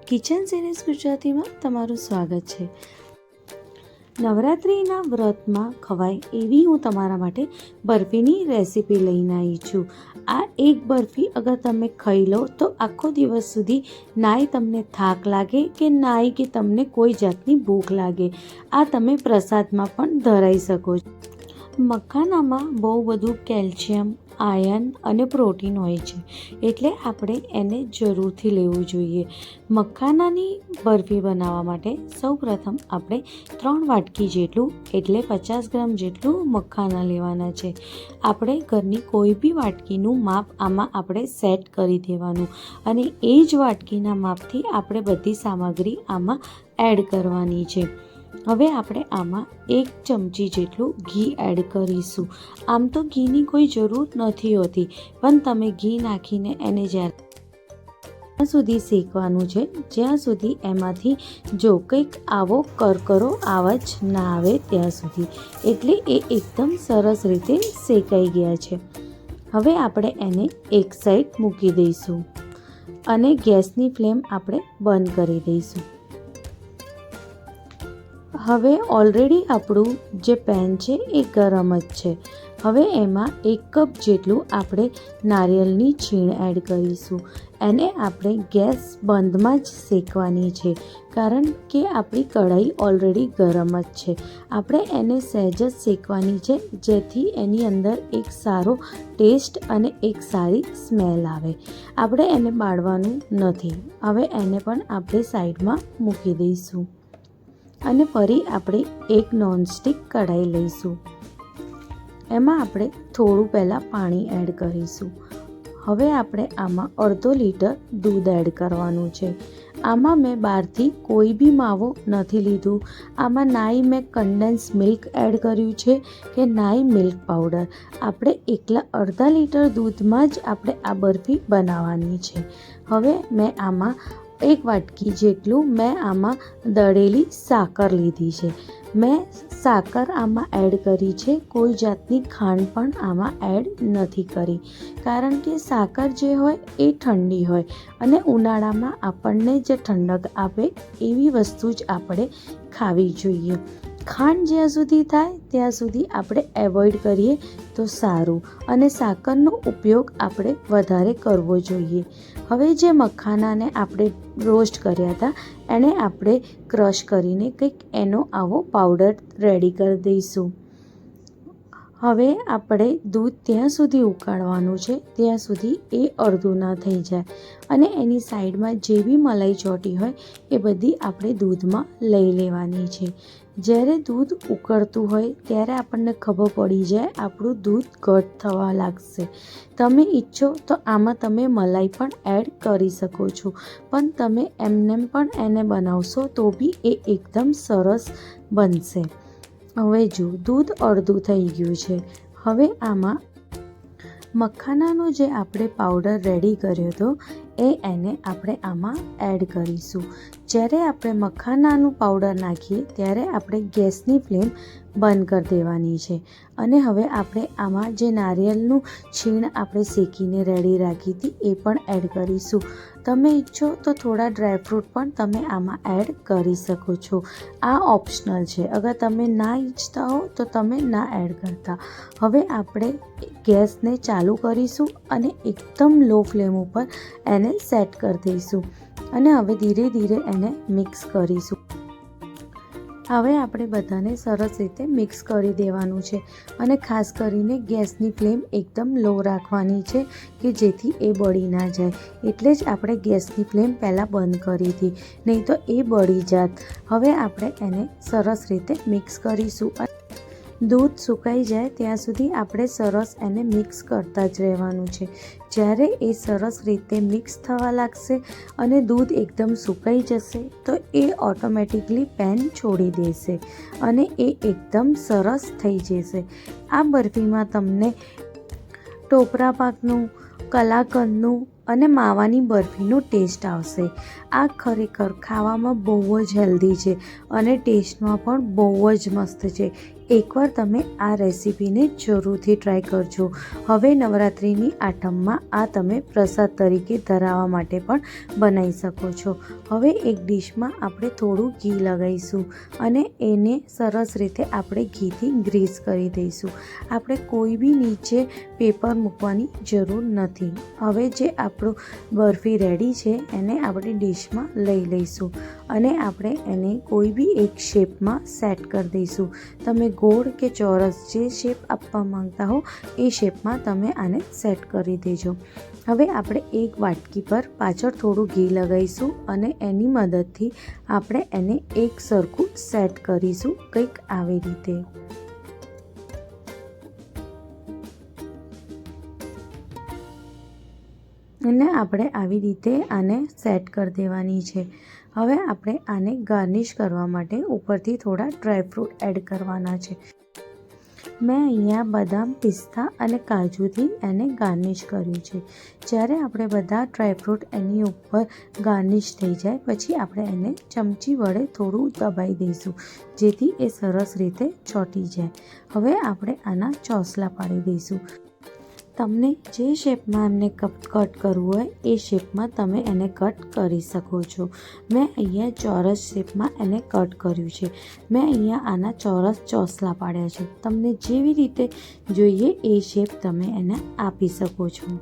Kitchen series ગુજરાતીમાં તમારું સ્વાગત છે। નવરાત્રિના વ્રતમાં ખવાય એવી હું તમારા માટે બરફીની રેસીપી લઈને આવી છું। આ એક બરફી અગર તમે ખાઈ લો તો આખો દિવસ સુધી નાય તમને થાક લાગે કે નાય કે તમને કોઈ જાતની ભૂખ લાગે। આ તમે પ્રસાદમાં પણ ધરાઈ શકો છો। મખાનામાં બહુ બધું કેલ્શિયમ, આયર્ન અને પ્રોટીન હોય છે, એટલે આપણે એને જરૂરથી લેવું જોઈએ। મખાનાની બરફી બનાવવા માટે સૌપ્રથમ આપણે 3 વાટકી જેટલું એટલે 50 ગ્રામ જેટલું મખાના લેવાના છે। આપણે ઘરની કોઈ બી વાટકીનું માપ આમાં આપણે સેટ કરી દેવાનું અને એ જ વાટકીના માપથી આપણે બધી સામગ્રી આમાં એડ કરવાની છે। હવે આપણે આમાં 1 ચમચી જેટલું ઘી એડ કરીશું। આમ તો ઘીની કોઈ જરૂર નથી હોતી, પણ તમે ઘી નાખીને એને જ્યાં સુધી શેકવાનું છે જ્યાં સુધી એમાંથી જો કંઈક આવો કરકરો અવાજ ના આવે ત્યાં સુધી, એટલે એ એકદમ સરસ રીતે શેકાઈ ગયા છે। હવે આપણે એને એક સાઈડ મૂકી દઈશું અને ગેસની ફ્લેમ આપણે બંધ કરી દઈશું। હવે ઓલરેડી આપણું જે પેન છે એ ગરમ જ છે। હવે એમાં 1 કપ જેટલું આપણે નારિયેળની છીણ એડ કરીશું। એને આપણે ગેસ બંધમાં જ શેકવાની છે, કારણ કે આપણી કઢાઈ ઓલરેડી ગરમ જ છે। આપણે એને સહેજ જ શેકવાની છે, જેથી એની અંદર એક સારો ટેસ્ટ અને એક સારી સ્મેલ આવે। આપણે એને બાળવાનું નથી। હવે એને પણ આપણે સાઈડમાં મૂકી દઈશું અને ફરી આપણે એક નોનસ્ટિક કઢાઈ લઈશું। એમાં આપણે થોડું પહેલાં પાણી એડ કરીશું। હવે આપણે આમાં અડધો લીટર દૂધ એડ કરવાનું છે। આમાં મેં બહારથી કોઈ બી માવો નથી લીધું। આમાં નાય મેં કન્ડેન્સ મિલ્ક એડ કર્યું છે કે નાય મિલ્ક પાવડર। આપણે એકલા અડધા લીટર દૂધમાં જ આપણે આ બરફી બનાવવાની છે। હવે મેં આમાં 1 વાટકી જેટલું મેં આમાં દળેલી સાકર લીધી છે। મેં સાકર આમાં એડ કરી છે, કોઈ જાતની ખાંડ પણ આમાં એડ નથી કરી, કારણ કે સાકર જે હોય એ ઠંડી હોય અને ઉનાળામાં આપણને જે ઠંડક આપે એવી વસ્તુ જ આપણે ખાવી જોઈએ। ખાંડ જ્યાં સુધી થાય ત્યાં સુધી આપણે એવોઈડ કરીએ તો સારું, અને સાકરનો ઉપયોગ આપણે વધારે કરવો જોઈએ। હવે જે મખાનાને આપણે રોસ્ટ કર્યા હતા એને આપણે ક્રશ કરીને કંઈક એનો આવો પાવડર રેડી કરી દઈશું। હવે આપણે દૂધ ત્યાં સુધી ઉકાળવાનું છે ત્યાં સુધી એ અડધું ના થઈ જાય, અને એની સાઈડમાં જે બી મલાઈ ચોટી હોય એ બધી આપણે દૂધમાં લઈ લેવાની છે। જ્યારે દૂધ ઉકળતું હોય ત્યારે આપણને ખબર પડી જાય આપણું દૂધ ઘટ થવા લાગશે। તમે ઈચ્છો તો આમાં તમે મલાઈ પણ એડ કરી શકો છો, પણ તમે એમનેમ પણ એને બનાવશો તો બી એ એકદમ સરસ બનશે। હવે જો દૂધ અડધું થઈ ગયું છે। હવે આમાં મખાનાનો જે આપણે પાવડર રેડી કર્યો હતો એને આપણે આમાં એડ કરીશું। જ્યારે આપણે મખાનાનું પાવડર નાખીએ ત્યારે આપણે ગેસની ફ્લેમ બંધ કરી દેવાની છે, અને હવે આપણે આમાં જે નારિયેળનું છીણ આપણે શેકીને રેડી રાખી હતી એ પણ એડ કરીશું। તમે ઈચ્છો તો થોડા ડ્રાયફ્રૂટ પણ તમે આમાં એડ કરી શકો છો। આ ઓપ્શનલ છે, અગર તમે ના ઈચ્છતા હો તો તમે ના એડ કરતા। હવે આપણે ગેસને ચાલુ કરીશું અને એકદમ લો ફ્લેમ ઉપર એને સેટ કરી દઈશું, અને હવે ધીરે ધીરે એને મિક્સ કરીશું। હવે આપણે બધાને સરસ રીતે મિક્સ કરી દેવાનું છે, અને ખાસ કરીને ગેસની ફ્લેમ એકદમ લો રાખવાની છે કે જેથી એ બળી ના જાય। એટલે જ આપણે ગેસની ફ્લેમ પહેલાં બંધ કરી હતી, નહીં તો એ બળી જાત। હવે આપણે એને સરસ રીતે મિક્સ કરીશું। દૂધ સુકાઈ જાય ત્યાં સુધી આપણે સરસ એને મિક્સ કરતા જ રહેવાનું છે। જ્યારે એ સરસ રીતે મિક્સ થવા લાગશે અને દૂધ એકદમ સુકાઈ જશે તો એ ઓટોમેટિકલી પેન છોડી દેશે અને એ એકદમ સરસ થઈ જશે। આ બરફીમાં તમને ટોપરા પાકનું, કલાકંદનું અને માવાની બરફીનો ટેસ્ટ આવશે। આ ખરેખર ખાવામાં બહુ જ હેલ્ધી છે અને ટેસ્ટમાં પણ બહુ જ મસ્ત છે, એકવાર તમે આ રેસીપીને જરૂરથી ટ્રાય કરજો. હવે નવરાત્રિની આઠમમાં આ તમે પ્રસાદ તરીકે ધરાવવા માટે પણ બનાવી શકો છો. હવે એક ડીશમાં આપણે થોડું ઘી લગાવીશું અને એને સરસ રીતે આપણે ઘીથી ગ્રીસ કરી દઈશું. આપણે કોઈ બી નીચે પેપર મૂકવાની જરૂર નથી. હવે જે આપણું બરફી રેડી છે એને આપણે ડીશમાં લઈ લઈશું અને આપણે એને કોઈ બી એક શેપમાં સેટ કરી દઈશું. તમે ગોળ કે ચોરસ જે શેપ આપવા માંગતા હો એ શેપમાં તમે આને સેટ કરી દેજો. હવે આપણે એક વાટકી પર પાછળ થોડું ઘી લગાવીશું અને એની મદદથી આપણે એને એક સરખું સેટ કરીશું, કંઈક આવી રીતે. અને આપણે આવી રીતે આને સેટ કરી દેવાની છે. હવે આપણે આને ગાર્નિશ કરવા માટે ઉપરથી થોડા ડ્રાયફ્રૂટ એડ કરવાના છે. મેં અહીંયા બદામ, પિસ્તા અને કાજુથી એને ગાર્નિશ કર્યું છે. જ્યારે આપણે બધા ડ્રાયફ્રૂટ એની ઉપર ગાર્નિશ થઈ જાય પછી આપણે એને ચમચી વડે થોડું દબાવી દઈશું જેથી એ સરસ રીતે ચોંટી જાય. હવે આપણે આના ચોસલા પાડી દઈશું. તમને જે શેપમાં એમને કટ કરવું હોય એ શેપમાં તમે એને કટ કરી શકો છો. મેં અહીંયા ચોરસ શેપમાં એને કટ કર્યું છે. મેં અહીંયા આના ચોરસ ચોસલા પાડ્યા છે. તમને જેવી રીતે જોઈએ એ શેપ તમે એને આપી શકો છો.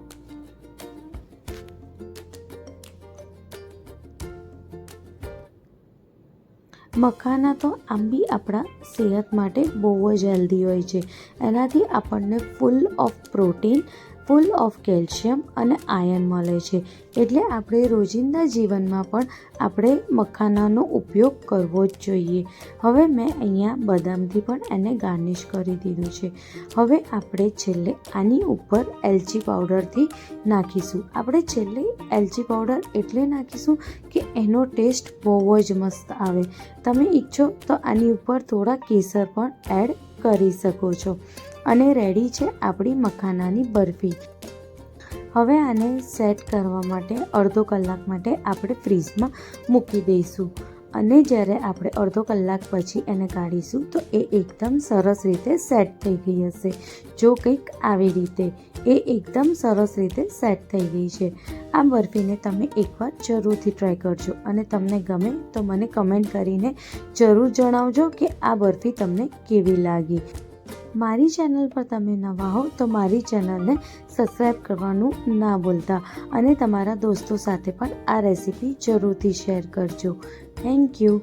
મખાના તો આમ બી આપણા સેહત માટે બહુ જ હેલ્ધી હોય છે. એનાથી આપણને full of protein, full of calcium અને આયર્ન મળે છે. એટલે આપણે રોજિંદા જીવનમાં પણ આપણે મખાનાનો ઉપયોગ કરવો જ જોઈએ. હવે મેં અહીંયા બદામથી પણ એને ગાર્નિશ કરી દીધું છે. હવે આપણે છેલ્લે આની ઉપર એલચી પાવડરથી નાખીશું. આપણે છેલ્લે એલચી પાવડર એટલે નાખીશું કે એનો ટેસ્ટ બહુ જ મસ્ત આવે. તમે ઈચ્છો તો આની ઉપર થોડા કેસર પણ એડ કરી શકો છો. અને રેડી છે આપણી મખાનાની બરફી. હવે આને સેટ કરવા માટે અડધો કલાક માટે આપણે ફ્રીઝમાં મૂકી દઈશું અને જ્યારે આપણે અડધો કલાક પછી એને કાઢીશું તો એ એકદમ સરસ રીતે સેટ થઈ ગઈ હશે. જો કંઈક આવી રીતે એ એકદમ સરસ રીતે સેટ થઈ ગઈ છે. આ બરફીને તમે એકવાર જરૂરથી ટ્રાય કરજો અને તમને ગમે તો મને કમેન્ટ કરીને જરૂર જણાવજો કે આ બરફી તમને કેવી લાગી. મારી ચેનલ પર તમે નવા હો તો મારી ચેનલને સબસ્ક્રાઈબ કરવાનું ના ભૂલતા અને તમારા દોસ્તો સાથે પણ આ રેસીપી જરૂરથી શેર કરજો. Thank you.